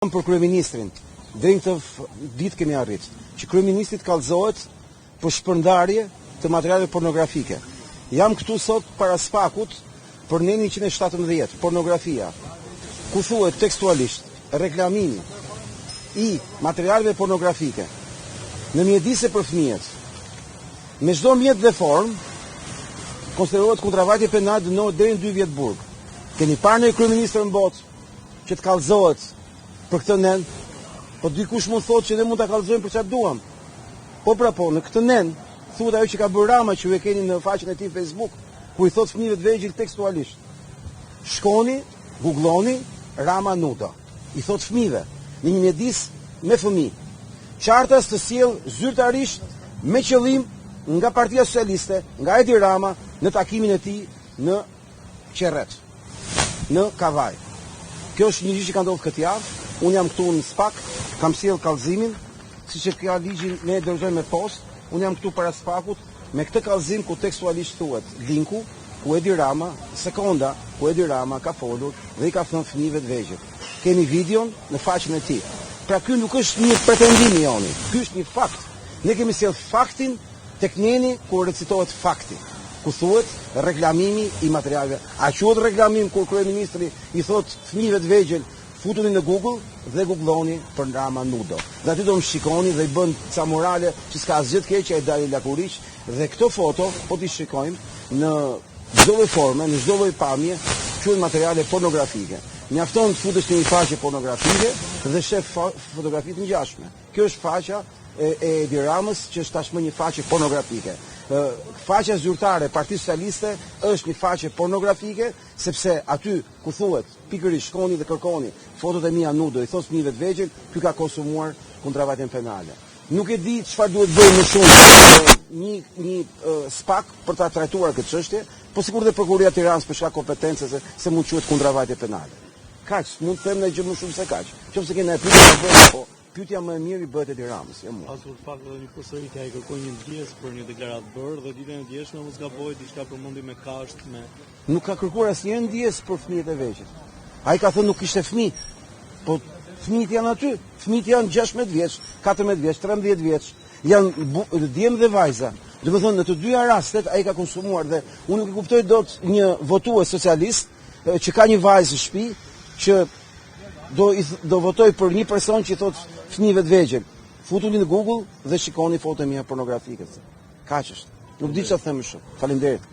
Për kryeministrin, deri në këtë ditë kemi arrit, që kryeministri të kallëzohet për shpërndarje të materialeve pornografike. Jam këtu sot para spakut për neni 117, pornografia, ku thuhet tekstualisht reklamimi i materialeve pornografike në mjedise për fëmijët, me çdo mjet dhe formë, konsiderohet kundravajtje penale dënohet deri në 2 vjet burg. Keni parë në kryeministër në botë që të kallëzohet për këtë nen, po dikush mund thotë që ne mund ta kallëzojmë për çfarë duam. Po pra po, në këtë nen thuhet ajo që ka bërë Rama, që ju e keni në faqen e tij Facebook, ku i thotë fëmijëve të vegjël tekstualisht: shkoni, googloni Rama nudo. I thotë fëmijëve në një mjedis me fëmijë. Qartas të sjell zyrtarisht me qëllim nga Partia Socialiste, nga Edi Rama në takimin e tij në Qerret, në Kavaj. Kjo është një gjë që ka ndodhur këtë javë. Unë jam këtu në SPAK, kam sjell kallëzimin, siç e ka ligjin ne e dorëzojmë me postë. Unë jam këtu para SPAKut me këtë kallëzim ku tekstualisht thuhet linku ku Edi Rama, sekonda ku Edi Rama ka folur dhe i ka thënë fëmijëve të vegjël. Kemi videon në faqen e tij. Pra ky nuk është një pretendim i joni, ky është një fakt. Ne kemi sjell faktin tek neni ku recitohet fakti, ku thuhet reklamimi i materialeve. A quhet reklamim kur kryeministri i thot fëmijëve të vegjël futuni në Google dhe googloni për Rama nudo. Dhe aty do më shikoni dhe i bën ca morale që s'ka asgjë të keq që e dali Lakuriq, dhe këto foto po t'i shikojmë në çdo lloj forme, në çdo lloj pamje, quhen materiale pornografike. Mjafton të futesh në një faqe pornografike dhe shef fotografi të ngjashme. Kjo është faqja e Edi Ramës, që është tashmë një faqe pornografike. Faqja zyrtare e Partisë Socialiste është një faqe pornografike, sepse aty ku thuhet pikërisht shkoni dhe kërkoni fotot e mia nudo, i thos fëmijëve të vegjël, ky ka konsumuar kundravajtjen penale. Nuk e di çfarë duhet bëjë më shumë një SPAK për ta trajtuar këtë çështje, po sikur dhe Prokuroria e Tiranës për shkak kompetencës se mund quhet kundravajtje penale. Kaq, mund të them ne gjë më shumë se kaq. Qofse keni pyetje, po pyetja më e mirë i bëhet Edi Ramës, jo mua. Pasur fakt edhe një përsëritje, ai kërkoi një ndjes për një deklaratë bërë dhe ditën e djeshme mos gaboi diçka përmendi me kasht me. Nuk ka kërkuar asnjë ndjes për fëmijët e vegjël. Ai ka thënë nuk kishte fëmijë. Po fëmijët janë aty. Fëmijët janë 16 vjeç, 14 vjeç, 13 vjeç. Janë djem dhe vajza. Domethënë në të dyja rastet ai ka konsumuar, dhe unë nuk e kuptoj dot një votues socialist që ka një vajzë në shtëpi që do votoj për një person që i thot fëmijëve të vegjël: futuni në Google dhe shikoni foto mia pornografike. Kaq është. Nuk di çfarë them më shumë. Faleminderit.